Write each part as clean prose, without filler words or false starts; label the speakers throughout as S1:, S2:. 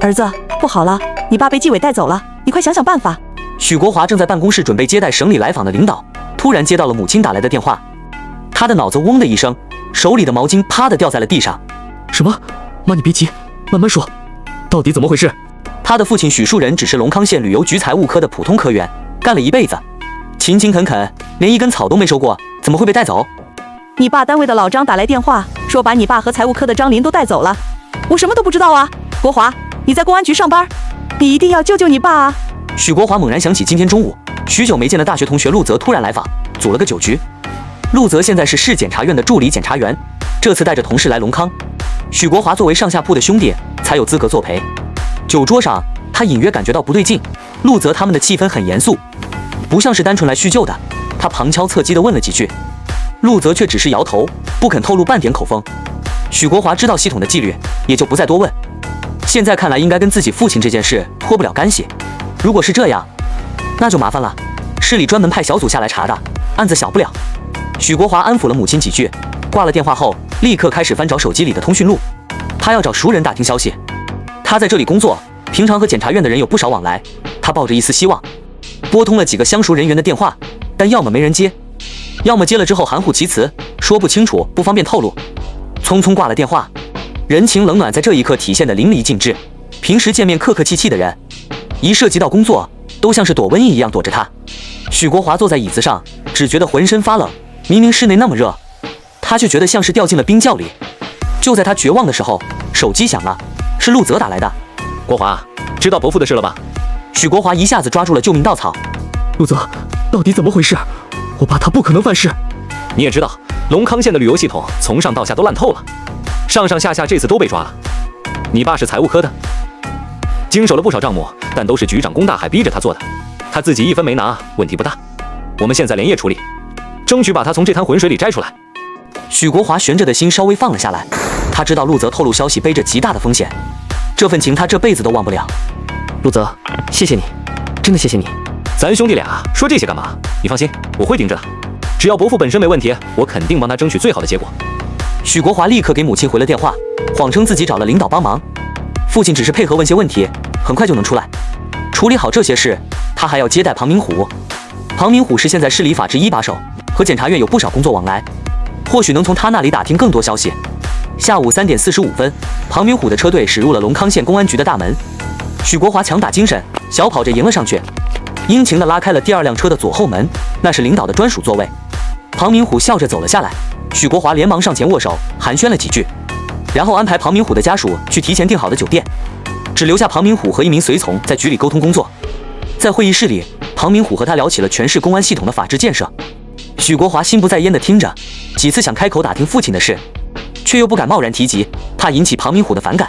S1: 儿子，不好了，你爸被纪委带走了，你快想想办法。
S2: 许国华正在办公室准备接待省里来访的领导，突然接到了母亲打来的电话，他的脑子嗡的一声，手里的毛巾啪的掉在了地上。
S3: 什么？妈，你别急，慢慢说，到底怎么回事？
S2: 他的父亲许树人只是龙康县旅游局财务科的普通科员，干了一辈子，勤勤恳恳，连一根草都没收过，怎么会被带走？
S1: 你爸单位的老张打来电话，说把你爸和财务科的张林都带走了。我什么都不知道啊。国华，你在公安局上班，你一定要救救你爸啊！
S2: 许国华猛然想起今天中午许久没见的大学同学陆泽突然来访，组了个酒局。陆泽现在是市检察院的助理检察员，这次带着同事来龙康，许国华作为上下铺的兄弟才有资格作陪。酒桌上他隐约感觉到不对劲，陆泽他们的气氛很严肃，不像是单纯来叙旧的。他旁敲侧击地问了几句，陆泽却只是摇头，不肯透露半点口风。许国华知道系统的纪律，也就不再多问。现在看来应该跟自己父亲这件事脱不了干系，如果是这样，那就麻烦了。市里专门派小组下来查的，案子小不了。许国华安抚了母亲几句，挂了电话后，立刻开始翻找手机里的通讯录。他要找熟人打听消息。他在这里工作，平常和检察院的人有不少往来，他抱着一丝希望，拨通了几个相熟人员的电话，但要么没人接，要么接了之后含糊其辞，说不清楚，不方便透露。匆匆挂了电话，人情冷暖在这一刻体现得淋漓尽致。平时见面客客气气的人，一涉及到工作，都像是躲瘟疫一样躲着他。许国华坐在椅子上，只觉得浑身发冷，明明室内那么热，他却觉得像是掉进了冰窖里。就在他绝望的时候，手机响了，是陆泽打来的。
S3: 国华，知道伯父的事了吧？
S2: 许国华一下子抓住了救命稻草。
S3: 陆泽，到底怎么回事？我爸他不可能犯事。你也知道，龙康县的旅游系统从上到下都烂透了，上上下下这次都被抓了。你爸是财务科的，经手了不少账目，但都是局长龚大海逼着他做的，他自己一分没拿，问题不大。我们现在连夜处理，争取把他从这滩浑水里摘出来。
S2: 许国华悬着的心稍微放了下来，他知道陆泽透露消息背着极大的风险，这份情他这辈子都忘不了。
S3: 陆泽，谢谢你，真的谢谢你。咱兄弟俩说这些干嘛？你放心，我会盯着的。只要伯父本身没问题，我肯定帮他争取最好的结果。
S2: 许国华立刻给母亲回了电话，谎称自己找了领导帮忙，父亲只是配合问些问题，很快就能出来。处理好这些事，他还要接待庞明虎。庞明虎是现在市里法制一把手，和检察院有不少工作往来，或许能从他那里打听更多消息。下午3点45分，庞明虎的车队驶入了龙康县公安局的大门。许国华强打精神，小跑着迎了上去，殷勤地拉开了第2辆车的左后门，那是领导的专属座位。庞明虎笑着走了下来，许国华连忙上前握手寒暄了几句，然后安排庞明虎的家属去提前订好的酒店，只留下庞明虎和一名随从在局里沟通工作。在会议室里，庞明虎和他聊起了全市公安系统的法制建设。许国华心不在焉地听着，几次想开口打听父亲的事，却又不敢贸然提及，怕引起庞明虎的反感。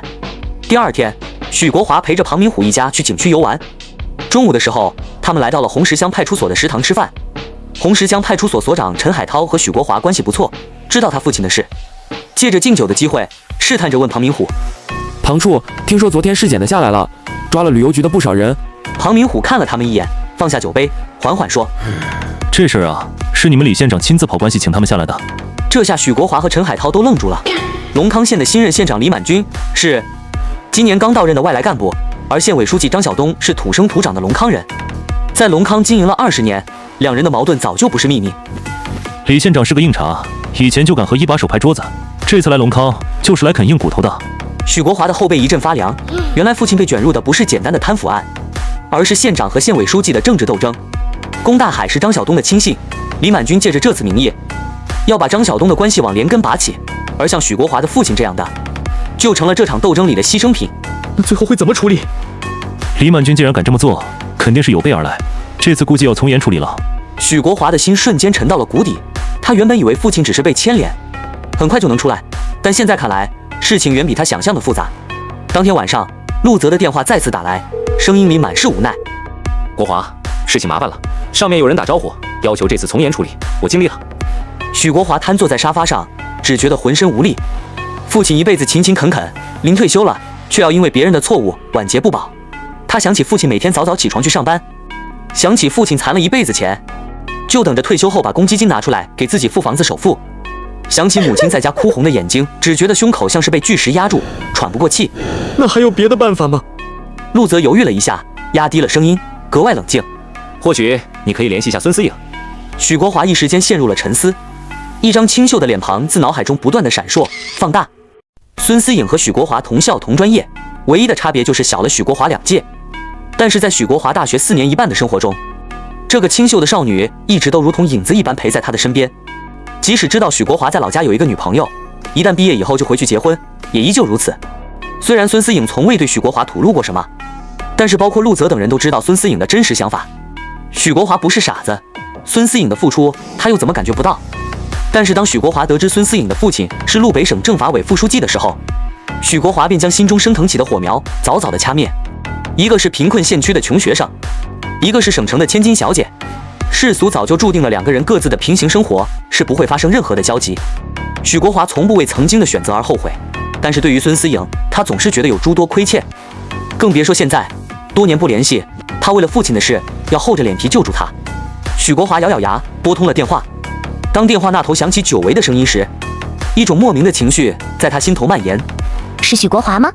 S2: 第2天，许国华陪着庞明虎一家去景区游玩。中午的时候，他们来到了红石乡派出所的食堂吃饭。红石乡派出所所长陈海涛和许国华关系不错，知道他父亲的事，借着敬酒的机会，试探着问庞明虎：“
S4: 庞处，听说昨天市检的下来了，抓了旅游局的不少人。”
S2: 庞明虎看了他们一眼，放下酒杯，缓缓说：“
S5: 这事儿啊，是你们李县长亲自跑关系请他们下来的。”
S2: 这下许国华和陈海涛都愣住了。龙康县的新任县长李满军是今年刚到任的外来干部，而县委书记张晓东是土生土长的龙康人，在龙康经营了20年，两人的矛盾早就不是秘密。
S5: 李县长是个硬茬，以前就敢和一把手拍桌子，这次来龙康就是来啃硬骨头的。
S2: 许国华的后背一阵发凉，原来父亲被卷入的不是简单的贪腐案，而是县长和县委书记的政治斗争。龚大海是张晓东的亲信，李满军借着这次名义，要把张晓东的关系网连根拔起，而像许国华的父亲这样的，就成了这场斗争里的牺牲品。
S3: 那最后会怎么处理？
S5: 李满军既然敢这么做，肯定是有备而来，这次估计要从严处理了。
S2: 许国华的心瞬间沉到了谷底，他原本以为父亲只是被牵连，很快就能出来，但现在看来，事情远比他想象的复杂。当天晚上，陆泽的电话再次打来，声音里满是无奈：“
S3: 国华，事情麻烦了，上面有人打招呼，要求这次从严处理，我尽力了。”
S2: 许国华瘫坐在沙发上，只觉得浑身无力。父亲一辈子勤勤恳恳，临退休了，却要因为别人的错误晚节不保。他想起父亲每天早早起床去上班，想起父亲攒了一辈子钱，就等着退休后把公积金拿出来给自己付房子首付。想起母亲在家哭红的眼睛，只觉得胸口像是被巨石压住，喘不过气。
S3: 那还有别的办法吗？
S2: 陆泽犹豫了一下，压低了声音，格外冷静。
S3: 或许你可以联系一下孙思颖。
S2: 许国华一时间陷入了沉思，一张清秀的脸庞自脑海中不断的闪烁放大。孙思颖和许国华同校同专业，唯一的差别就是小了许国华2届。但是在许国华大学4年1半的生活中，这个清秀的少女一直都如同影子一般陪在他的身边。即使知道许国华在老家有一个女朋友，一旦毕业以后就回去结婚，也依旧如此。虽然孙思颖从未对许国华吐露过什么，但是包括陆泽等人都知道孙思颖的真实想法。许国华不是傻子，孙思颖的付出他又怎么感觉不到？但是当许国华得知孙思颖的父亲是路北省政法委副书记的时候，许国华便将心中升腾起的火苗早早的掐灭。一个是贫困县区的穷学生，一个是省城的千金小姐，世俗早就注定了2个人各自的平行生活是不会发生任何的交集。许国华从不为曾经的选择而后悔，但是对于孙思颖，他总是觉得有诸多亏欠，更别说现在多年不联系，他为了父亲的事要厚着脸皮救助他。许国华咬咬牙拨通了电话，当电话那头响起久违的声音时，一种莫名的情绪在他心头蔓延。
S6: 是许国华吗？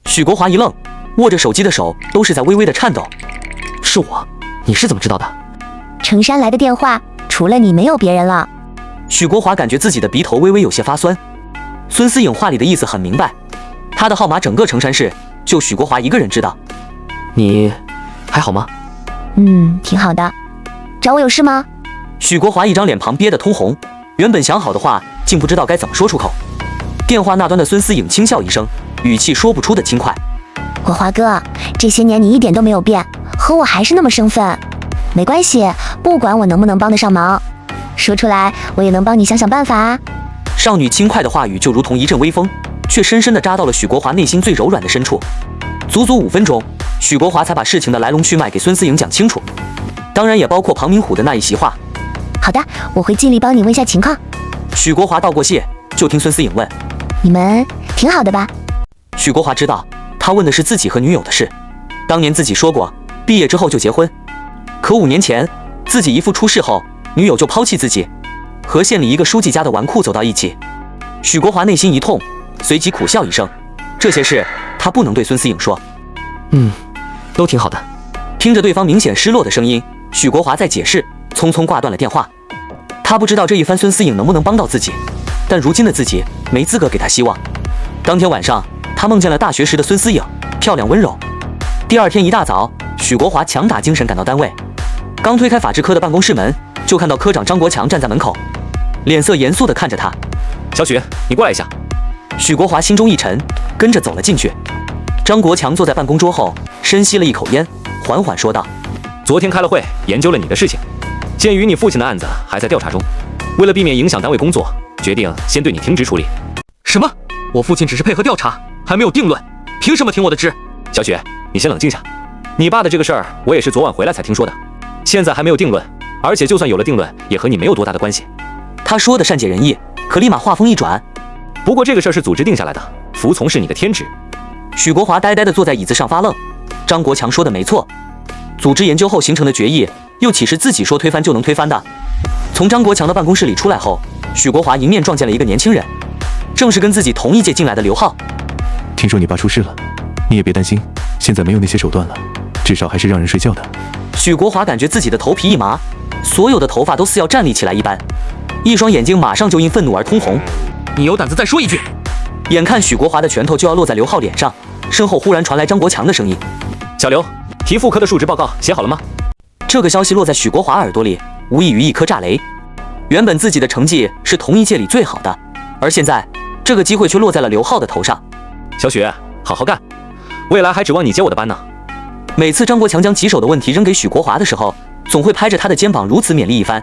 S2: 许国华一愣，握着手机的手都是在微微的颤抖。
S4: 是我，你是怎么知道的？
S6: 程山来的电话，除了你没有别人了。
S2: 许国华感觉自己的鼻头微微有些发酸。孙思颖话里的意思很明白，他的号码整个成山市就许国华一个人知道。
S4: 你还好吗？
S6: 挺好的。找我有事吗？
S2: 许国华一张脸庞憋得通红，原本想好的话竟不知道该怎么说出口。电话那端的孙思颖轻笑一声，语气说不出的轻快。
S6: 国华哥，这些年你一点都没有变，和我还是那么生分。没关系，不管我能不能帮得上忙，说出来我也能帮你想想办法啊。
S2: 少女轻快的话语就如同一阵微风，却深深地扎到了许国华内心最柔软的深处。足足5分钟，许国华才把事情的来龙去脉给孙思颖讲清楚，当然也包括庞明虎的那一席话。
S6: 好的，我会尽力帮你问下情况。
S2: 许国华道过谢，就听孙思颖问：
S6: 你们挺好的吧？
S2: 许国华知道他问的是自己和女友的事。当年自己说过毕业之后就结婚，可5年前自己姨父出事后，女友就抛弃自己，和县里一个书记家的纨绔走到一起。许国华内心一痛，随即苦笑一声，这些事他不能对孙思颖说。
S4: 都挺好的。
S2: 听着对方明显失落的声音，许国华在解释，匆匆挂断了电话。他不知道这一番孙思颖能不能帮到自己，但如今的自己没资格给他希望。当天晚上，他梦见了大学时的孙思颖，漂亮温柔。第二天一大早，许国华强打精神赶到单位，刚推开法制科的办公室门，就看到科长张国强站在门口，脸色严肃地看着他。
S3: 小许，你过来一下。
S2: 许国华心中一沉，跟着走了进去。张国强坐在办公桌后，深吸了一口烟，缓缓说道：
S3: 昨天开了会，研究了你的事情，鉴于你父亲的案子还在调查中，为了避免影响单位工作，决定先对你停职处理。
S4: 什么？我父亲只是配合调查，还没有定论，凭什么停我的职？
S3: 小许，你先冷静下。你爸的这个事儿，我也是昨晚回来才听说的，现在还没有定论，而且就算有了定论，也和你没有多大的关系。
S2: 他说的善解人意，可立马话锋一转。
S3: 不过这个事儿是组织定下来的，服从是你的天职。
S2: 许国华呆呆地坐在椅子上发愣。张国强说的没错，组织研究后形成的决议，又岂是自己说推翻就能推翻的？从张国强的办公室里出来后，许国华迎面撞见了一个年轻人，正是跟自己同一届进来的刘浩。
S5: 听说你爸出事了，你也别担心，现在没有那些手段了，至少还是让人睡觉的。
S2: 许国华感觉自己的头皮一麻，所有的头发都似要站立起来一般，一双眼睛马上就因愤怒而通红。
S4: 你有胆子再说一句！
S2: 眼看许国华的拳头就要落在刘浩脸上，身后忽然传来张国强的声音：
S3: 小刘，提妇科的述职报告写好了吗？
S2: 这个消息落在许国华耳朵里，无异于一颗炸雷。原本自己的成绩是同一届里最好的，而现在这个机会却落在了刘浩的头上。
S3: 小许，好好干，未来还指望你接我的班呢。
S2: 每次张国强将棘手的问题扔给许国华的时候，总会拍着他的肩膀如此勉励一番。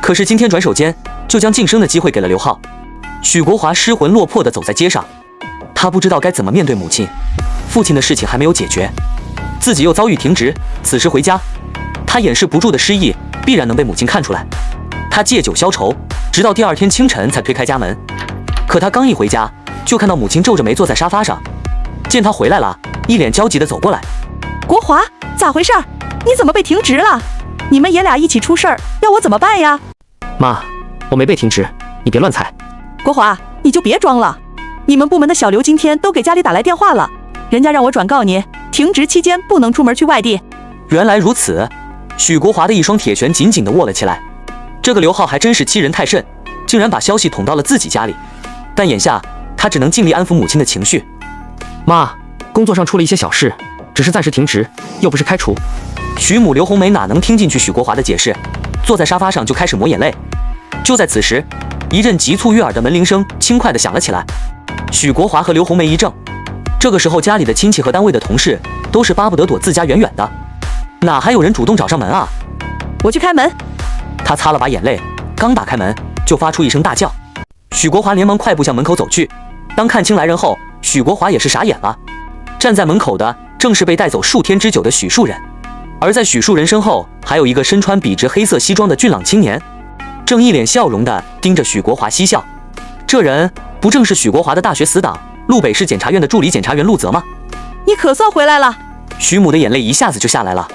S2: 可是今天转手间就将晋升的机会给了刘浩。许国华失魂落魄地走在街上，他不知道该怎么面对母亲。父亲的事情还没有解决，自己又遭遇停职，此时回家，他掩饰不住的失意必然能被母亲看出来。他借酒消愁，直到第二天清晨才推开家门。可他刚一回家，就看到母亲皱着眉坐在沙发上，见他回来了，一脸焦急地走过来。
S1: 国华，咋回事？你怎么被停职了？你们爷俩一起出事儿，要我怎么办呀？
S4: 妈，我没被停职，你别乱猜。
S1: 国华，你就别装了。你们部门的小刘今天都给家里打来电话了，人家让我转告你，停职期间不能出门去外地。
S2: 原来如此，许国华的一双铁拳紧紧地握了起来。这个刘浩还真是欺人太甚，竟然把消息捅到了自己家里。但眼下他只能尽力安抚母亲的情绪。
S7: 妈，工作上出了一些小事，只是暂时停职，又不是开除。
S2: 许母刘红梅哪能听进去许国华的解释，坐在沙发上就开始抹眼泪。就在此时，一阵急促悦耳的门铃声轻快地响了起来。许国华和刘红梅一怔，这个时候家里的亲戚和单位的同事都是巴不得躲自家远远的，哪还有人主动找上门啊？
S1: 我去开门。
S2: 他擦了把眼泪，刚打开门就发出一声大叫。许国华连忙快步向门口走去。当看清来人后，许国华也是傻眼了。站在门口的正是被带走数天之久的许树人，而在许树人身后还有一个身穿笔直黑色西装的俊朗青年，正一脸笑容地盯着许国华嬉笑。这人不正是许国华的大学死党，路北市检察院的助理检察员陆泽吗？
S1: 你可算回来了。
S2: 许母的眼泪一下子就下来了，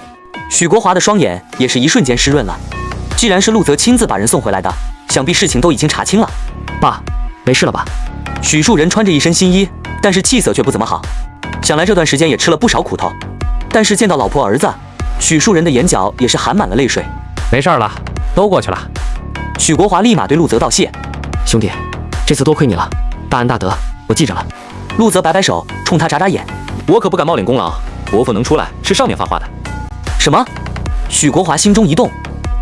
S2: 许国华的双眼也是一瞬间湿润了。既然是陆泽亲自把人送回来的，想必事情都已经查清了。
S7: 爸，没事了吧？
S2: 许树人穿着一身新衣，但是气色却不怎么好，想来这段时间也吃了不少苦头。但是见到老婆儿子，许树人的眼角也是含满了泪水。
S3: 没事了，都过去了。
S2: 许国华立马对陆泽道谢。
S7: 兄弟，这次多亏你了，大恩大德，我记着了。
S2: 陆泽摆摆手，冲他眨眨眼。
S3: 我可不敢冒领功劳，伯父能出来是上面发话的。
S2: 什么？许国华心中一动，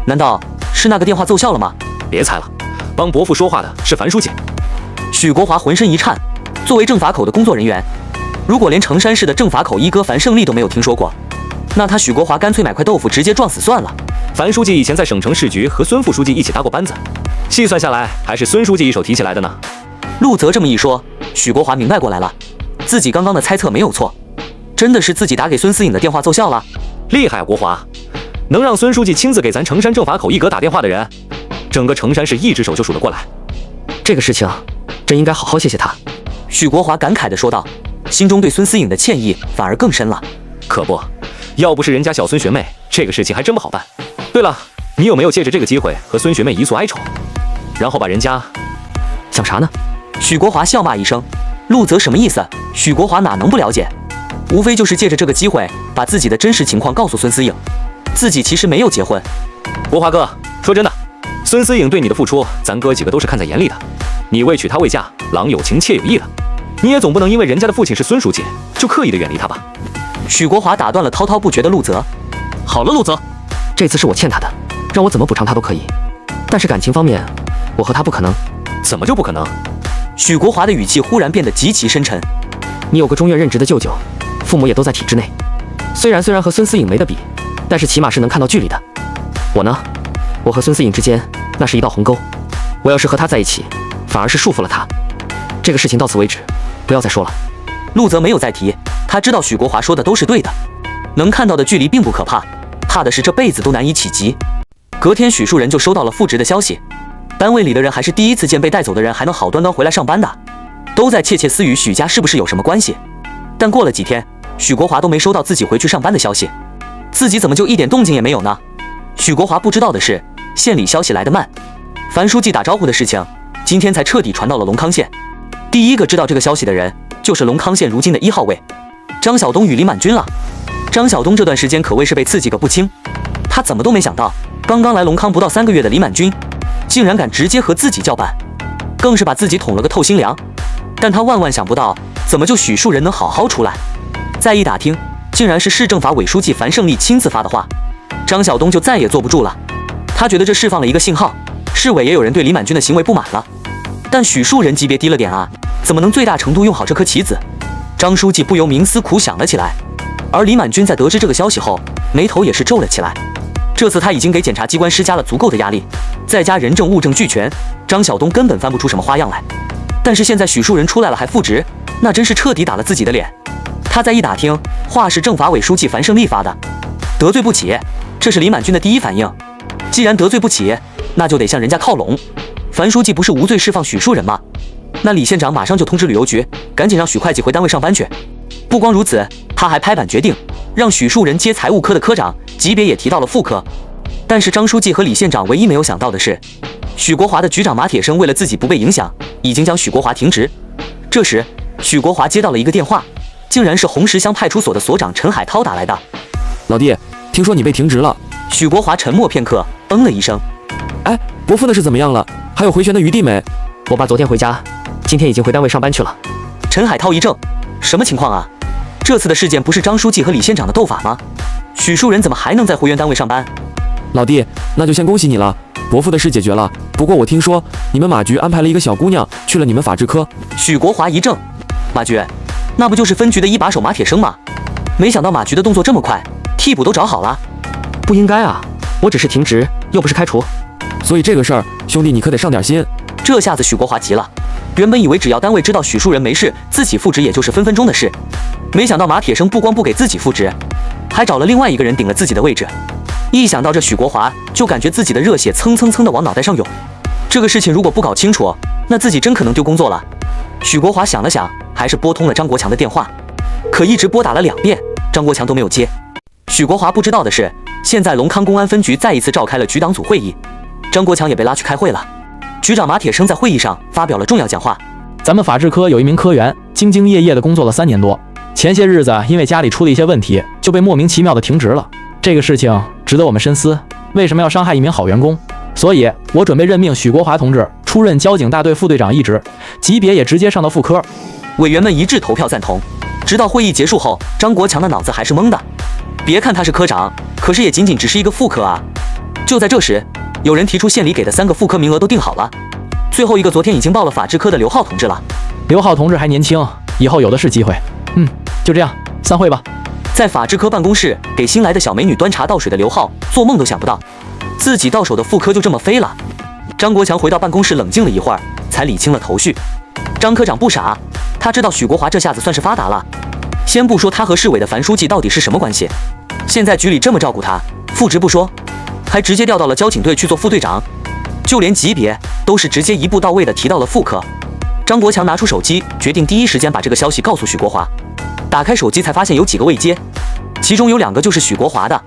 S2: 难道是那个电话奏效了吗？
S3: 别猜了，帮伯父说话的是樊书记。
S2: 许国华浑身一颤，作为政法口的工作人员，如果连成山市的政法口一哥樊胜利都没有听说过，那他许国华干脆买块豆腐直接撞死算了。
S3: 樊书记以前在省城市局和孙副书记一起搭过班子，细算下来还是孙书记一手提起来的呢。
S2: 陆泽这么一说，许国华明白过来了，自己刚刚的猜测没有错，真的是自己打给孙思颖的电话奏效了。
S3: 厉害啊，国华，能让孙书记亲自给咱成山政法口一格打电话的人，整个成山市一只手就数得过来。
S7: 这个事情真应该好好谢谢他。
S2: 许国华感慨地说道，心中对孙思颖的歉意反而更深了。
S3: 可不，要不是人家小孙学妹，这个事情还真不好办。对了，你有没有借着这个机会和孙学妹一诉哀愁，然后把人家……
S7: 想啥呢？
S2: 许国华笑骂一声，陆泽什么意思？许国华哪能不了解？无非就是借着这个机会把自己的真实情况告诉孙思颖，自己其实没有结婚。
S3: 国华哥，说真的，孙思颖对你的付出，咱哥几个都是看在眼里的。你为娶她未嫁，郎有情妾有意的，你也总不能因为人家的父亲是孙书记，就刻意的远离他吧？
S2: 许国华打断了滔滔不绝的陆泽。
S3: 好了，陆泽，
S7: 这次是我欠他的，让我怎么补偿他都可以，但是感情方面，我和他不可能。
S3: 怎么就不可能？
S2: 许国华的语气忽然变得极其深沉。
S7: 你有个中院任职的舅舅，父母也都在体制内，虽然和孙思颖没得比，但是起码是能看到距离的。我呢，我和孙思颖之间那是一道鸿沟，我要是和他在一起，反而是束缚了他。这个事情到此为止，不要再说了。
S2: 陆泽没有再提，他知道许国华说的都是对的，能看到的距离并不可怕，怕的是这辈子都难以企及。隔天许树人就收到了复职的消息，单位里的人还是第一次见被带走的人还能好端端回来上班的，都在窃窃私语许家是不是有什么关系。但过了几天，许国华都没收到自己回去上班的消息，自己怎么就一点动静也没有呢？许国华不知道的是，县里消息来得慢，樊书记打招呼的事情今天才彻底传到了龙康县。第一个知道这个消息的人就是龙康县如今的1号位张晓东与李满军了。张晓东这段时间可谓是被刺激个不轻，他怎么都没想到，刚刚来龙康不到3个月的李满军竟然敢直接和自己叫板，更是把自己捅了个透心凉。但他万万想不到，怎么就许树人能好好出来？再一打听，竟然是市政法委书记樊胜利亲自发的话。张晓东就再也坐不住了，他觉得这释放了一个信号，市委也有人对李满军的行为不满了。但许树人级别低了点啊，怎么能最大程度用好这颗棋子？张书记不由冥思苦想了起来。而李满军在得知这个消息后，眉头也是皱了起来。这次他已经给检察机关施加了足够的压力，再加人证物证俱全，张晓东根本翻不出什么花样来。但是现在许树人出来了还复职，那真是彻底打了自己的脸。他再一打听，话是政法委书记樊胜利发的，得罪不起，这是李满军的第一反应。既然得罪不起，那就得向人家靠拢。樊书记不是无罪释放许树人吗？那李县长马上就通知旅游局，赶紧让许会计回单位上班去。不光如此，他还拍板决定让许树人接财务科的科长，级别也提到了副科。但是张书记和李县长唯一没有想到的是，许国华的局长马铁生为了自己不被影响，已经将许国华停职。这时，许国华接到了一个电话，竟然是红石乡派出所的所长陈海涛打来的。
S4: 老弟，听说你被停职了。
S2: 许国华沉默片刻，嗯了一声。
S4: 哎，伯父的事怎么样了？还有回旋的余地没？
S7: 我爸昨天回家，今天已经回单位上班去了。
S2: 陈海涛一怔，什么情况啊？这次的事件不是张书记和李县长的斗法吗？许树人怎么还能在回原单位上班？
S4: 老弟，那就先恭喜你了，伯父的事解决了。不过我听说你们马局安排了一个小姑娘去了你们法制科。
S2: 许国华一怔，马局，那不就是分局的一把手马铁生吗？没想到马局的动作这么快，替补都找好了。
S7: 不应该啊，我只是停职，又不是开除。
S4: 所以这个事儿，兄弟你可得上点心。
S2: 这下子许国华急了，原本以为只要单位知道许树人没事，自己复职也就是分分钟的事，没想到马铁生不光不给自己复职，还找了另外一个人顶了自己的位置。一想到这许国华，就感觉自己的热血蹭蹭蹭的往脑袋上涌。这个事情如果不搞清楚，那自己真可能丢工作了。许国华想了想，还是拨通了张国强的电话，可一直拨打了2遍，张国强都没有接。许国华不知道的是，现在龙康公安分局再一次召开了局党组会议，张国强也被拉去开会了。局长马铁生在会议上发表了重要讲话。
S8: 咱们法制科有一名科员，兢兢业业的工作了3年多，前些日子因为家里出了一些问题，就被莫名其妙的停职了。这个事情值得我们深思，为什么要伤害一名好员工？所以我准备任命许国华同志出任交警大队副队长一职，级别也直接上到副科。
S2: 委员们一致投票赞同。直到会议结束后，张国强的脑子还是懵的。别看他是科长，可是也仅仅只是一个副科啊。就在这时，有人提出县里给的3个副科名额都定好了，最后一个昨天已经报了法制科的刘浩同志了。
S8: 刘浩同志还年轻，以后有的是机会。就这样，散会吧。
S2: 在法制科办公室给新来的小美女端茶倒水的刘浩，做梦都想不到自己到手的副科就这么飞了。张国强回到办公室冷静了一会儿，才理清了头绪。张科长不傻，他知道许国华这下子算是发达了。先不说他和市委的樊书记到底是什么关系，现在局里这么照顾他，复职不说，还直接调到了交警队去做副队长，就连级别都是直接一步到位的提到了副科。张国强拿出手机，决定第一时间把这个消息告诉许国华。打开手机才发现有几个未接，其中有2个就是许国华的。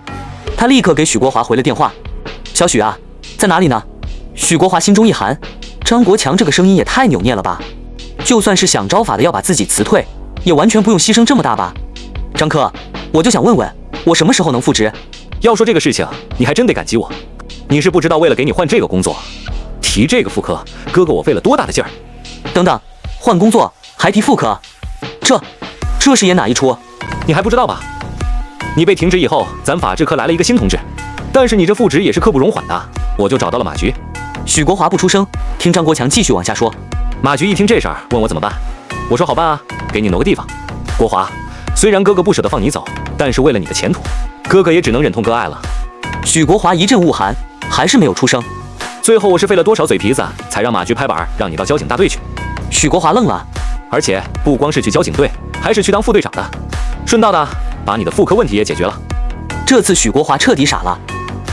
S2: 他立刻给许国华回了电话：“小许啊，在哪里呢？”许国华心中一寒，张国强这个声音也太扭捏了吧！就算是想招法的要把自己辞退，也完全不用牺牲这么大吧？张科，我就想问问，我什么时候能复职？
S3: 要说这个事情，你还真得感激我。你是不知道，为了给你换这个工作，提这个副科，哥哥我费了多大的劲儿。
S2: 等等，换工作还提副科，这是演哪一出？
S3: 你还不知道吧？你被停职以后，咱法制科来了一个新同志，但是你这复职也是刻不容缓的，我就找到了马局。
S2: 许国华不出声，听张国强继续往下说。
S3: 马局一听这事儿，问我怎么办，我说好办啊，给你挪个地方。国华，虽然哥哥不舍得放你走，但是为了你的前途，哥哥也只能忍痛割爱了。
S2: 许国华一阵恶寒，还是没有出声。
S3: 最后我是费了多少嘴皮子，才让马局拍板让你到交警大队去。
S2: 许国华愣了，
S3: 而且不光是去交警队，还是去当副队长的，顺道的把你的副科问题也解决了。
S2: 这次许国华彻底傻了。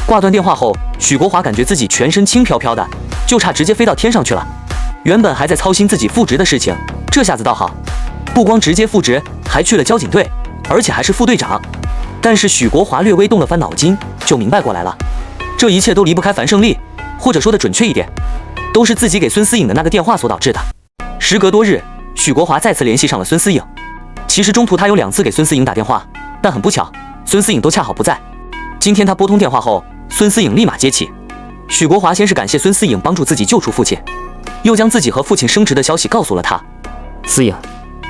S2: 挂断电话后，许国华感觉自己全身轻飘飘的，就差直接飞到天上去了。原本还在操心自己复职的事情，这下子倒好，不光直接复职，还去了交警队，而且还是副队长。但是许国华略微动了番脑筋，就明白过来了，这一切都离不开樊胜利，或者说的准确一点，都是自己给孙思颖的那个电话所导致的。时隔多日，许国华再次联系上了孙思颖。其实中途他有2次给孙思颖打电话，但很不巧，孙思颖都恰好不在。今天他拨通电话后，孙思颖立马接起。许国华先是感谢孙思颖帮助自己救出父亲，又将自己和父亲升职的消息告诉了他。
S7: 思颖，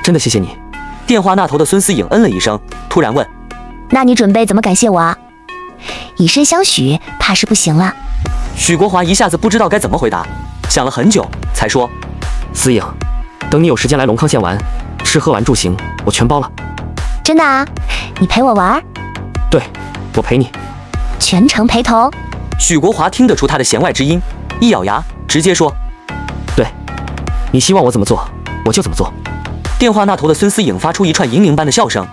S7: 真的谢谢你。
S2: 电话那头的孙思颖嗯了一声，突然问：“
S6: 那你准备怎么感谢我啊？以身相许，怕是不行了。”
S2: 许国华一下子不知道该怎么回答，想了很久才说：“
S7: 思颖，等你有时间来龙康县玩，吃喝玩住行我全包了。”
S6: 真的啊？你陪我玩？
S7: 对，我陪你。
S6: 全程陪同？
S2: 许国华听得出他的弦外之音，一咬牙直接说：“
S7: 对，你希望我怎么做，我就怎么做。”
S2: 电话那头的孙思颖发出一串银铃般的笑声。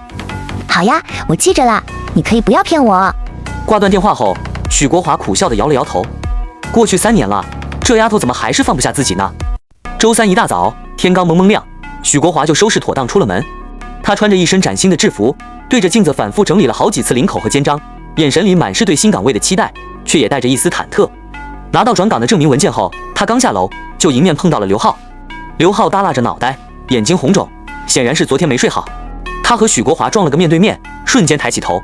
S6: 好呀，我记着了，你可以不要骗我。
S2: 挂断电话后，许国华苦笑地摇了摇头。过去3年了，这丫头怎么还是放不下自己呢？周3一大早，天刚蒙蒙亮，许国华就收拾妥当出了门。他穿着一身崭新的制服，对着镜子反复整理了好几次领口和肩章，眼神里满是对新岗位的期待，却也带着一丝忐忑。拿到转岗的证明文件后，他刚下楼就迎面碰到了刘浩。刘浩耷拉着脑袋，眼睛红肿，显然是昨天没睡好。他和许国华撞了个面对面，瞬间抬起头，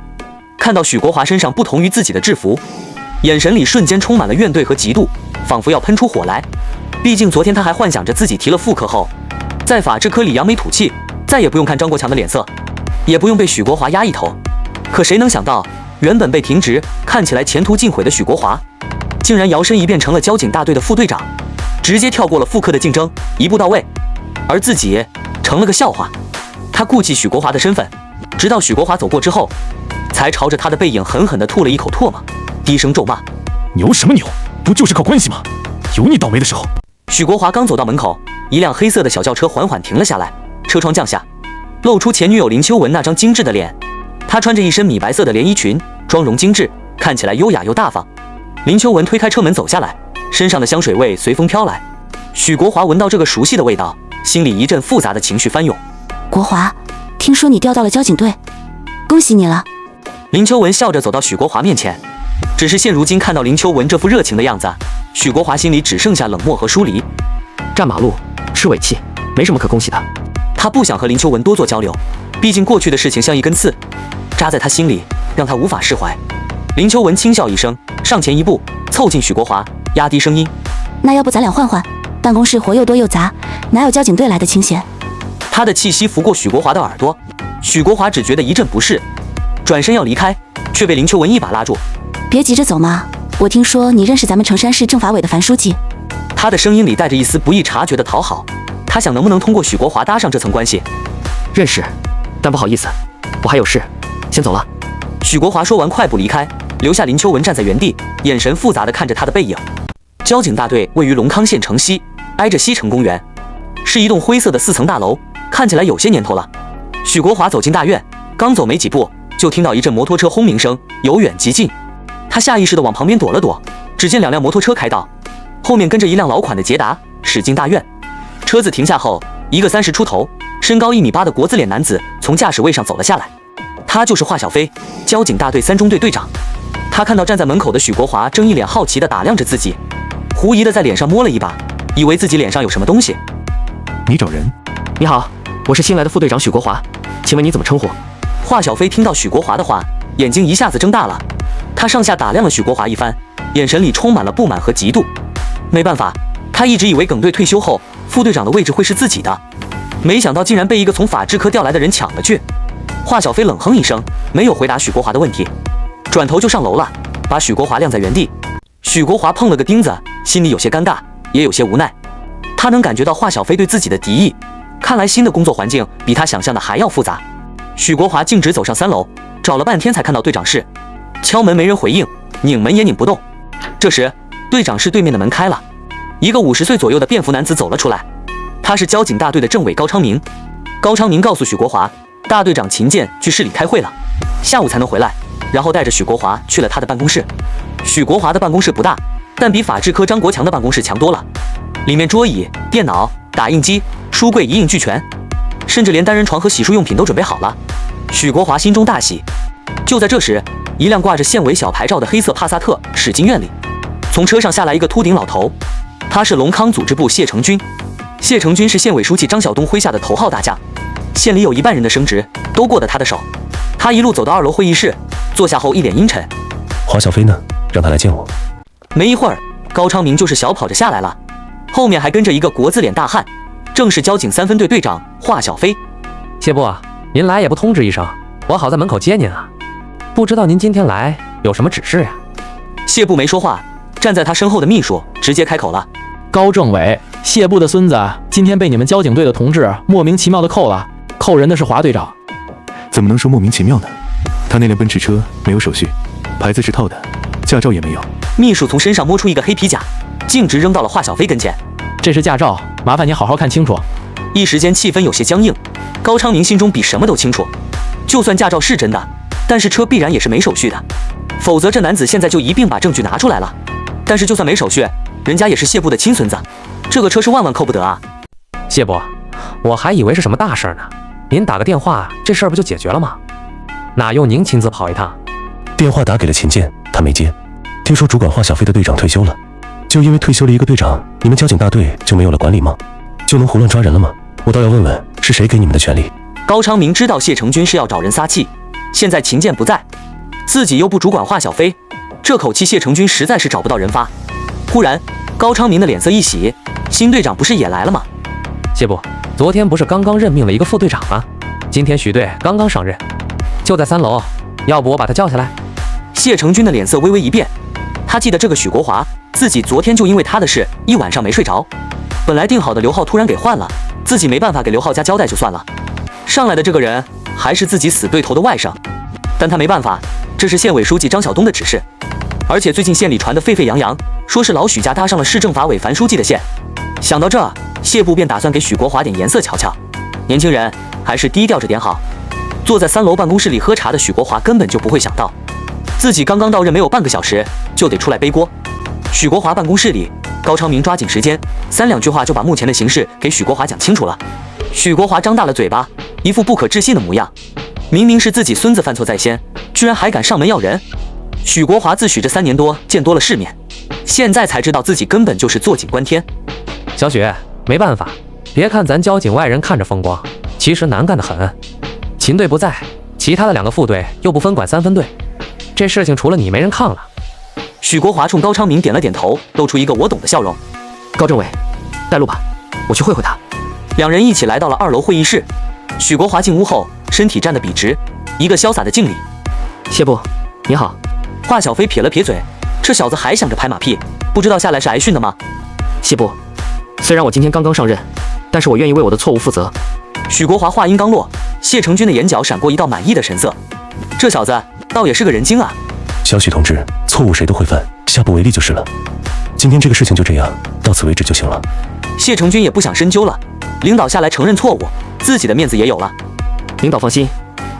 S2: 看到许国华身上不同于自己的制服，眼神里瞬间充满了怨怼和嫉妒，仿佛要喷出火来。毕竟昨天他还幻想着自己提了副科后，在法制科里扬眉吐气，再也不用看张国强的脸色，也不用被许国华压一头。可谁能想到，原本被停职、看起来前途尽毁的许国华，竟然摇身一变成了交警大队的副队长，直接跳过了副科的竞争，一步到位，而自己成了个笑话。他顾忌许国华的身份，直到许国华走过之后，才朝着他的背影狠狠地吐了一口唾沫，低声咒骂：“
S5: 牛什么牛？不就是靠关系吗？有你倒霉的时候。”
S2: 许国华刚走到门口，一辆黑色的小轿车缓缓停了下来，车窗降下，露出前女友林秋文那张精致的脸。她穿着一身米白色的连衣裙，妆容精致，看起来优雅又大方。林秋文推开车门走下来，身上的香水味随风飘来。许国华闻到这个熟悉的味道，心里一阵复杂的情绪翻涌。
S9: 国华，听说你调到了交警队，恭喜你了。
S2: 林秋文笑着走到许国华面前，只是现如今看到林秋文这副热情的样子，许国华心里只剩下冷漠和疏离。
S7: 占马路，吃尾气，没什么可恭喜的。
S2: 他不想和林秋文多做交流，毕竟过去的事情像一根刺，扎在他心里，让他无法释怀。林秋文轻笑一声，上前一步，凑近许国华，压低声音：“
S9: 那要不咱俩换换？办公室活又多又杂，哪有交警队来的清闲？”
S2: 他的气息拂过许国华的耳朵，许国华只觉得一阵不适，转身要离开，却被林秋文一把拉住：“
S9: 别急着走嘛，我听说你认识咱们城山市政法委的樊书记。”
S2: 他的声音里带着一丝不易察觉的讨好，他想能不能通过许国华搭上这层关系。
S7: 认识，但不好意思，我还有事，先走了。
S2: 许国华说完快步离开，留下林秋文站在原地，眼神复杂地看着他的背影。交警大队位于龙康县城西，挨着西城公园，是一栋灰色的4层大楼，看起来有些年头了。许国华走进大院，刚走没几步，就听到一阵摩托车轰鸣声，由远及近。他下意识地往旁边躲了躲，只见2辆摩托车开道，后面跟着一辆老款的捷达，驶进大院。车子停下后，一个30出头、身高1.8米的国字脸男子从驾驶位上走了下来。他就是华小飞，交警大队3中队队长。他看到站在门口的许国华，正一脸好奇地打量着自己，狐疑地在脸上摸了一把，以为自己脸上有什么东西。
S5: 你找人？
S7: 你好，我是新来的副队长许国华，请问你怎么称呼？
S2: 华小飞听到许国华的话，眼睛一下子睁大了，他上下打量了许国华一番，眼神里充满了不满和嫉妒。没办法，他一直以为耿队退休后，副队长的位置会是自己的，没想到竟然被一个从法制科调来的人抢了去。华小飞冷哼一声，没有回答许国华的问题，转头就上楼了，把许国华晾在原地。许国华碰了个钉子，心里有些尴尬，也有些无奈。他能感觉到华小飞对自己的敌意，看来新的工作环境比他想象的还要复杂。许国华径直走上3楼，找了半天才看到队长室，敲门没人回应，拧门也拧不动。这时队长室对面的门开了，一个50岁左右的便服男子走了出来，他是交警大队的政委高昌明。高昌明告诉许国华，大队长秦健去市里开会了，下午才能回来，然后带着许国华去了他的办公室。许国华的办公室不大，但比法制科张国强的办公室强多了，里面桌椅、电脑、打印机、书柜一应俱全，甚至连单人床和洗漱用品都准备好了。许国华心中大喜。就在这时，一辆挂着县委小牌照的黑色帕萨特驶进院里，从车上下来一个秃顶老头，他是龙康组织部谢成军。谢成军是县委书记张晓东麾下的头号大将，县里有1半人的升职都过得他的手。他一路走到2楼会议室，坐下后一脸阴沉：“
S5: 华小飞呢？让他来见我。”
S2: 没一会儿，高昌明就是小跑着下来了，后面还跟着一个国字脸大汉，正是交警3分队队长华小飞。
S10: 谢部，您来也不通知一声，我好在门口接您啊。不知道您今天来有什么指示呀？
S2: 谢部没说话，站在他身后的秘书直接开口了：“
S8: 高政委，谢部的孙子今天被你们交警队的同志莫名其妙的扣了，扣人的是华队长。”
S5: 怎么能说莫名其妙呢？他那辆奔驰车没有手续，牌子是套的，驾照也没有。
S2: 秘书从身上摸出一个黑皮夹，径直扔到了华小飞跟前。
S8: 这是驾照，麻烦你好好看清楚。
S2: 一时间气氛有些僵硬。高昌明心中比什么都清楚，就算驾照是真的，但是车必然也是没手续的，否则这男子现在就一并把证据拿出来了。但是就算没手续，人家也是谢部的亲孙子，这个车是万万扣不得啊。
S10: 谢部，我还以为是什么大事呢，您打个电话，这事儿不就解决了吗？哪用您亲自跑一趟？
S5: 电话打给了秦健，他没接。听说主管华小飞的队长退休了，就因为退休了一个队长，你们交警大队就没有了管理吗？就能胡乱抓人了吗？我倒要问问，是谁给你们的权利？
S2: 高昌明知道谢成军是要找人撒气，现在秦剑不在，自己又不主管华小飞，这口气谢成军实在是找不到人发。忽然，高昌明的脸色一喜，新队长不是也来了吗？
S10: 谢部，昨天不是刚刚任命了一个副队长吗？今天许队刚刚上任，就在3楼，要不我把他叫下来？
S2: 谢成军的脸色微微一变，他记得这个许国华，自己昨天就因为他的事一晚上没睡着。本来定好的刘浩突然给换了，自己没办法给刘浩家交代就算了，上来的这个人还是自己死对头的外甥，但他没办法，这是县委书记张晓东的指示，而且最近县里传得沸沸扬扬，说是老许家搭上了市政法委樊书记的线。想到这，谢部便打算给许国华点颜色瞧瞧，年轻人还是低调着点好。坐在3楼办公室里喝茶的许国华根本就不会想到，自己刚刚到任没有半个小时就得出来背锅。许国华办公室里，高昌明抓紧时间，3两句话就把目前的形势给许国华讲清楚了。许国华张大了嘴巴，一副不可置信的模样。明明是自己孙子犯错在先，居然还敢上门要人。许国华自诩这3年多见多了世面，现在才知道自己根本就是坐井观天。
S10: 小许，没办法，别看咱交警外人看着风光，其实难干得很。秦队不在，其他的2个副队又不分管3分队，这事情除了你没人抗了。
S2: 许国华冲高昌明点了点头，露出一个我懂的笑容。
S7: 高政委，带路吧，我去会会他。
S2: 2人一起来到了2楼会议室。许国华进屋后，身体站得笔直，一个潇洒的敬礼。
S7: 谢部，你好。
S2: 华小飞撇了撇嘴，这小子还想着拍马屁，不知道下来是挨训的吗？
S7: 谢部，虽然我今天刚刚上任，但是我愿意为我的错误负责。
S2: 许国华话音刚落，谢成军的眼角闪过一道满意的神色。这小子倒也是个人精啊。
S11: 小许同志，错误谁都会犯，下不为例就是了。今天这个事情就这样，到此为止就行了。
S2: 谢成军也不想深究了，领导下来承认错误，自己的面子也有了。
S7: 领导放心，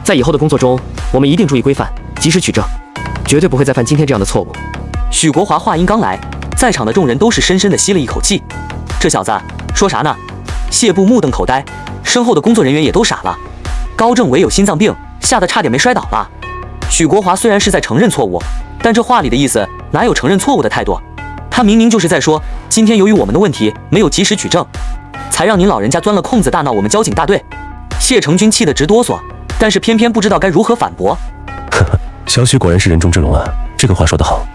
S7: 在以后的工作中，我们一定注意规范，及时取证，绝对不会再犯今天这样的错误。
S2: 许国华话音刚来，在场的众人都是深深地吸了一口气。这小子说啥呢？谢部目瞪口呆，身后的工作人员也都傻了。高政委有心脏病，吓得差点没摔倒了。许国华虽然是在承认错误，但这话里的意思哪有承认错误的态度？他明明就是在说，今天由于我们的问题没有及时取证，才让您老人家钻了空子大闹我们交警大队。谢成军气得直哆嗦，但是偏偏不知道该如何反驳。
S11: 呵呵，小许果然是人中之龙啊，这个话说得好。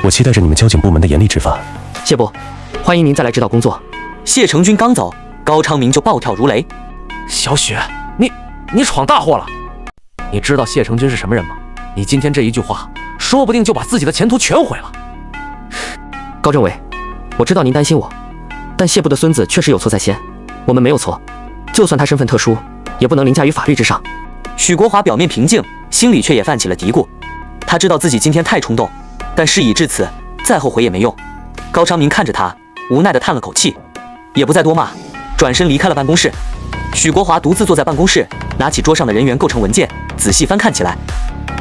S11: 我期待着你们交警部门的严厉执法。
S7: 谢部，欢迎您再来指导工作。
S2: 谢成军刚走，高昌明就暴跳如雷。
S10: 小许，你闯大祸了！你知道谢成军是什么人吗？你今天这一句话，说不定就把自己的前途全毁了。
S7: 高政委，我知道您担心我，但谢部的孙子确实有错在先，我们没有错，就算他身份特殊，也不能凌驾于法律之上。
S2: 许国华表面平静，心里却也泛起了嘀咕。他知道自己今天太冲动，但事已至此，再后悔也没用。高昌明看着他，无奈地叹了口气，也不再多骂，转身离开了办公室。许国华独自坐在办公室，拿起桌上的人员构成文件，仔细翻看起来。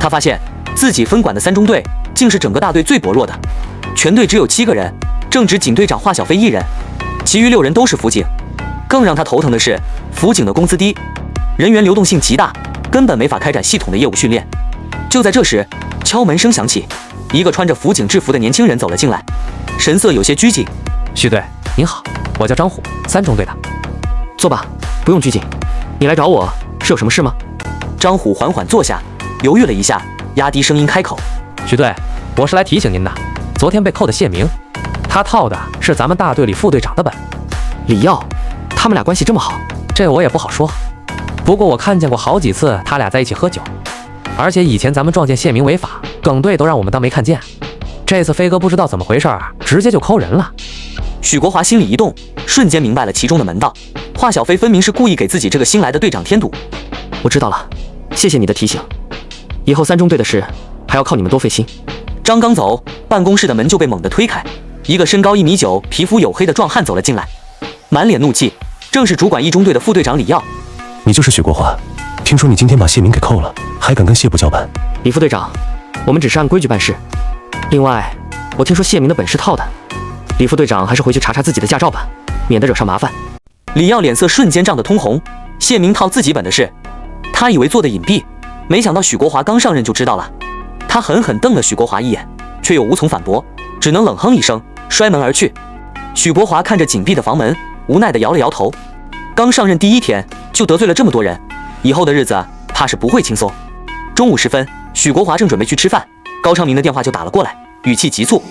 S2: 他发现自己分管的3中队竟是整个大队最薄弱的，全队只有7个人，正值警队长华小飞1人，其余6人都是辅警。更让他头疼的是，辅警的工资低，人员流动性极大，根本没法开展系统的业务训练。就在这时，敲门声响起，一个穿着辅警制服的年轻人走了进来，神色有些拘谨。
S10: 许队，您好，我叫张虎，3中队的。
S7: 坐吧，不用拘谨。你来找我是有什么事吗？
S2: 张虎缓缓坐下，犹豫了一下，压低声音开口：
S10: 许队，我是来提醒您的，昨天被扣的谢明，他套的是咱们大队里副队长的本。
S7: 李耀，他们俩关系这么好？
S10: 这我也不好说，不过我看见过好几次他俩在一起喝酒，而且以前咱们撞见谢明违法，耿队都让我们当没看见。这次飞哥不知道怎么回事，直接就扣人了。
S2: 许国华心里一动，瞬间明白了其中的门道。华小飞分明是故意给自己这个新来的队长添堵。
S7: 我知道了，谢谢你的提醒，以后3中队的事还要靠你们多费心。
S2: 张刚走，办公室的门就被猛地推开，一个身高1.9米、皮肤黝黑的壮汉走了进来，满脸怒气，正是主管1中队的副队长李耀。
S11: 你就是许国华，听说你今天把谢明给扣了，还敢跟谢部叫板？
S7: 李副队长，我们只是按规矩办事。另外，我听说谢明的本是套的，李副队长还是回去查查自己的驾照吧，免得惹上麻烦。
S2: 李耀脸色瞬间涨得通红，谢明套自己本的事，他以为做的隐蔽，没想到许国华刚上任就知道了。他狠狠瞪了许国华一眼，却又无从反驳，只能冷哼一声，摔门而去。许国华看着紧闭的房门，无奈地摇了摇头。刚上任第1天就得罪了这么多人，以后的日子怕是不会轻松。中午时分，许国华正准备去吃饭，高昌明的电话就打了过来，语气急促：“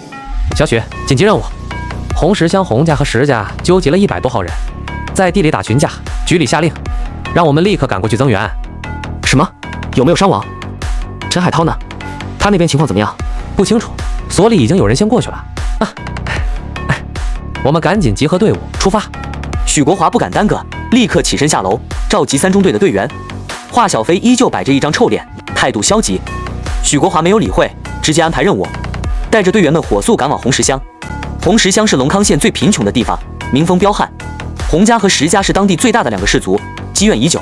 S10: 小许，紧急任务，红石乡洪家和石家纠集了100多号人，在地里打群架，局里下令，让我们立刻赶过去增援。”
S7: 什么？有没有伤亡？陈海涛呢？他那边情况怎么样？
S10: 不清楚，所里已经有人先过去了。我们赶紧集合队伍出发。
S2: 许国华不敢耽搁，立刻起身下楼，召集3中队的队员。华小飞依旧摆着一张臭脸，态度消极。许国华没有理会，直接安排任务，带着队员们火速赶往红石乡。红石乡是龙康县最贫穷的地方，民风彪悍。洪家和石家是当地最大的2个氏族，积怨已久。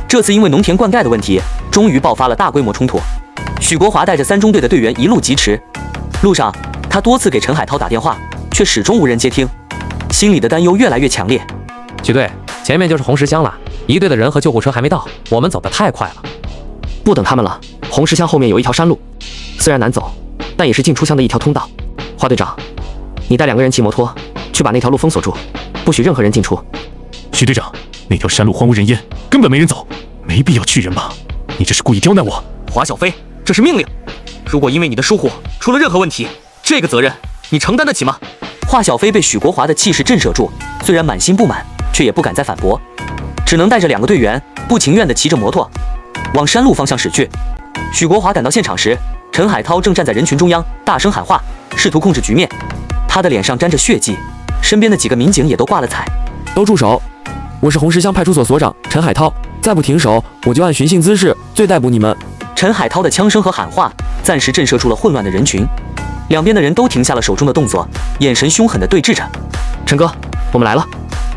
S2: 这次因为农田灌溉的问题，终于爆发了大规模冲突。许国华带着3中队的队员一路疾驰，路上他多次给陈海涛打电话，却始终无人接听，心里的担忧越来越强烈。
S10: 许队，前面就是红石乡了，一队的人和救护车还没到，我们走得太快了。
S7: 不等他们了，红石乡后面有一条山路，虽然难走，但也是进出乡的一条通道。华队长，你带2个人骑摩托去把那条路封锁住，不许任何人进出。
S5: 许队长，那条山路荒无人烟，根本没人走，没必要去人吧？你这是故意刁难我。
S2: 华小飞，这是命令，如果因为你的疏忽出了任何问题，这个责任你承担得起吗？华小飞被许国华的气势震慑住，虽然满心不满，却也不敢再反驳，只能带着2个队员不情愿地骑着摩托往山路方向驶去。许国华赶到现场时，陈海涛正站在人群中央，大声喊话，试图控制局面。他的脸上沾着血迹，身边的几个民警也都挂了彩。
S4: 都住手！我是红石乡派出所所长陈海涛，再不停手，我就按寻衅滋事罪逮捕你们。
S2: 陈海涛的枪声和喊话暂时震慑住了混乱的人群，两边的人都停下了手中的动作，眼神凶狠地对峙着。
S7: 陈哥，我们来了。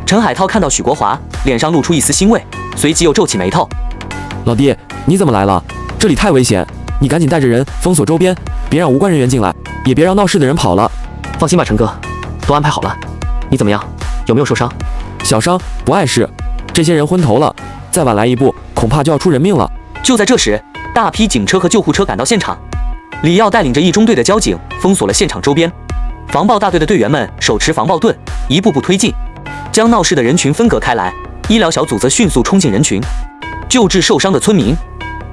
S2: 陈海涛看到许国华，脸上露出一丝欣慰，随即又皱起眉头。
S4: 老弟，你怎么来了？这里太危险，你赶紧带着人封锁周边，别让无关人员进来，也别让闹事的人跑了。
S7: 放心吧，陈哥，都安排好了。你怎么样？有没有受伤？
S4: 小伤，不碍事。这些人昏头了，再晚来一步，恐怕就要出人命了。
S2: 就在这时，大批警车和救护车赶到现场，李耀带领着1中队的交警封锁了现场周边，防暴大队的队员们手持防暴盾，一步步推进，将闹事的人群分隔开来。医疗小组则迅速冲进人群，救治受伤的村民。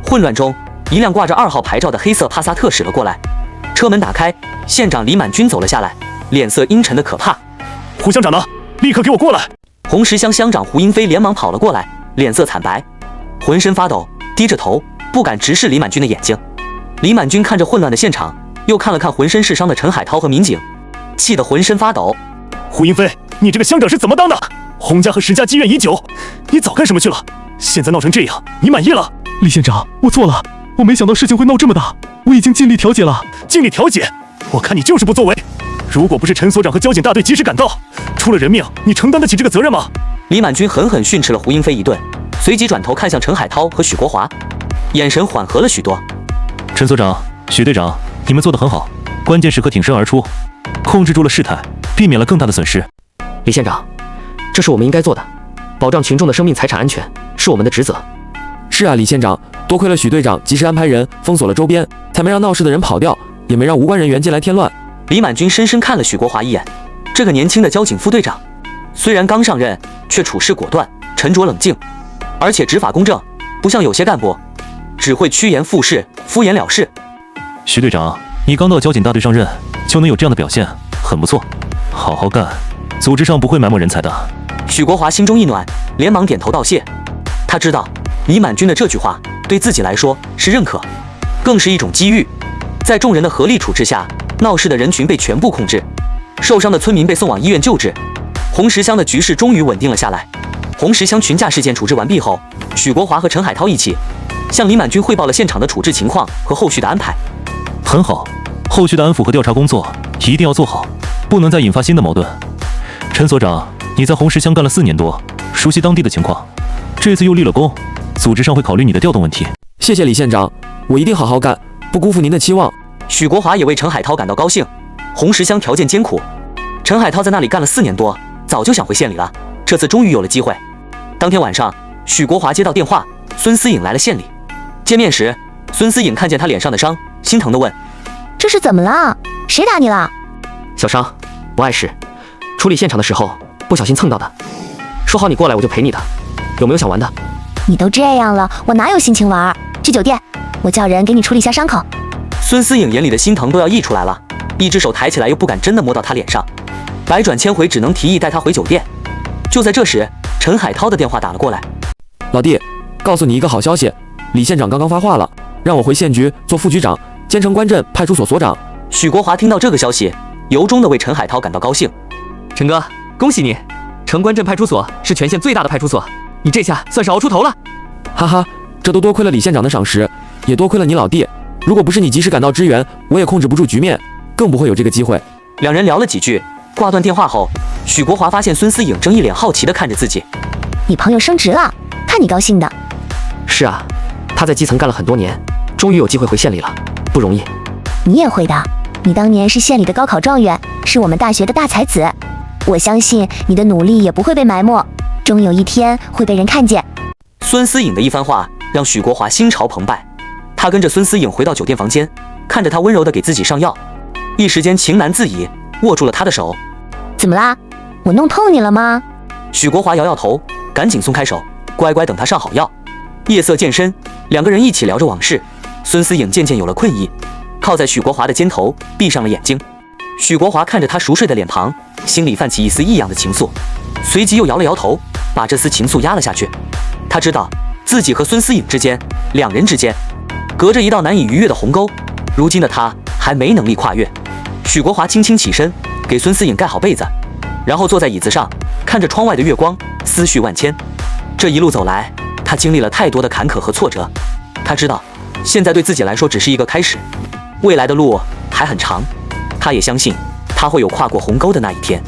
S2: 混乱中，一辆挂着2号牌照的黑色帕萨特驶了过来，车门打开，县长李满军走了下来，脸色阴沉的可怕。
S5: 胡乡长呢？立刻给我过来！
S2: 红石乡乡长胡英飞连忙跑了过来，脸色惨白，浑身发抖，低着头，不敢直视李满军的眼睛。李满军看着混乱的现场，又看了看浑身是伤的陈海涛和民警，气得浑身发抖。
S5: 胡英飞，你这个乡长是怎么当的？洪家和石家积怨已久，你早干什么去了？现在闹成这样，你满意了？
S12: 李县长，我错了，我没想到事情会闹这么大，我已经尽力调解了。
S5: 尽力调解？我看你就是不作为。如果不是陈所长和交警大队及时赶到，出了人命，你承担得起这个责任吗？
S2: 李满军狠狠训斥了胡英飞一顿，随即转头看向陈海涛和许国华，眼神缓和了许多。
S5: 陈所长、许队长，你们做得很好，关键时刻挺身而出，控制住了事态，避免了更大的损失。
S7: 李县长，这是我们应该做的，保障群众的生命财产安全是我们的职责。
S4: 是啊，李县长，多亏了许队长及时安排人封锁了周边，才没让闹事的人跑掉，也没让无关人员进来添乱。
S2: 李满军深深看了许国华一眼，这个年轻的交警副队长，虽然刚上任，却处事果断、沉着冷静，而且执法公正，不像有些干部只会趋炎附势、敷衍了事。
S5: 许队长，你刚到交警大队上任，就能有这样的表现，很不错，好好干，组织上不会埋没人才的。
S2: 许国华心中一暖，连忙点头道谢。他知道李满军的这句话对自己来说是认可，更是一种机遇。在众人的合力处置下，闹事的人群被全部控制，受伤的村民被送往医院救治。红石乡的局势终于稳定了下来。红石乡群架事件处置完毕后，许国华和陈海涛一起向李满军汇报了现场的处置情况和后续的安排。
S5: 很好，后续的安抚和调查工作一定要做好，不能再引发新的矛盾。陈所长，你在红石乡干了4年多，熟悉当地的情况，这次又立了功，组织上会考虑你的调动问题。
S4: 谢谢李县长，我一定好好干，不辜负您的期望。
S2: 许国华也为陈海涛感到高兴。红石乡条件艰苦，陈海涛在那里干了4年多，早就想回县里了，这次终于有了机会。当天晚上，许国华接到电话，孙思颖来了县里。见面时，孙思颖看见他脸上的伤，心疼地问：“
S6: 这是怎么了？谁打你了？”
S7: 小伤，不碍事，处理现场的时候不小心蹭到的。说好你过来我就陪你的，有没有想玩的？
S6: 你都这样了，我哪有心情玩？去酒店，我叫人给你处理一下伤口。
S2: 孙思颖眼里的心疼都要溢出来了，一只手抬起来又不敢真的摸到他脸上，百转千回只能提议带他回酒店。就在这时，陈海涛的电话打了过来。
S4: 老弟，告诉你一个好消息，李县长刚刚发话了，让我回县局做副局长，兼城关镇派出所所长。
S2: 许国华听到这个消息，由衷的为陈海涛感到高兴。
S7: 陈哥，恭喜你！城关镇派出所是全县最大的派出所，你这下算是熬出头了。
S4: 哈哈，这都多亏了李县长的赏识，也多亏了你老弟。如果不是你及时赶到支援，我也控制不住局面，更不会有这个机会。
S2: 两人聊了几句，挂断电话后，许国华发现孙思颖正一脸好奇地看着自己。
S6: 你朋友升职了，看你高兴的。
S7: 是啊，他在基层干了很多年，终于有机会回县里了，不容易。
S6: 你也会的，你当年是县里的高考状元，是我们大学的大才子。我相信你的努力也不会被埋没，终有一天会被人看见。
S2: 孙思颖的一番话让许国华心潮澎湃，他跟着孙思颖回到酒店房间，看着她温柔地给自己上药，一时间情难自已，握住了她的手。
S6: 怎么啦？我弄痛你了吗？
S2: 许国华摇摇头，赶紧松开手，乖乖等他上好药。夜色渐深，两个人一起聊着往事。孙思颖渐渐有了困意，靠在许国华的肩头，闭上了眼睛。许国华看着他熟睡的脸庞，心里泛起一丝异样的情愫，随即又摇了摇头，把这丝情愫压了下去。他知道自己和孙思颖之间，两人之间隔着一道难以逾越的鸿沟，如今的他还没能力跨越。许国华轻轻起身，给孙思颖盖好被子，然后坐在椅子上，看着窗外的月光，思绪万千。这一路走来，他经历了太多的坎坷和挫折，他知道现在对自己来说只是一个开始，未来的路还很长，他也相信他会有跨过鸿沟的那一天。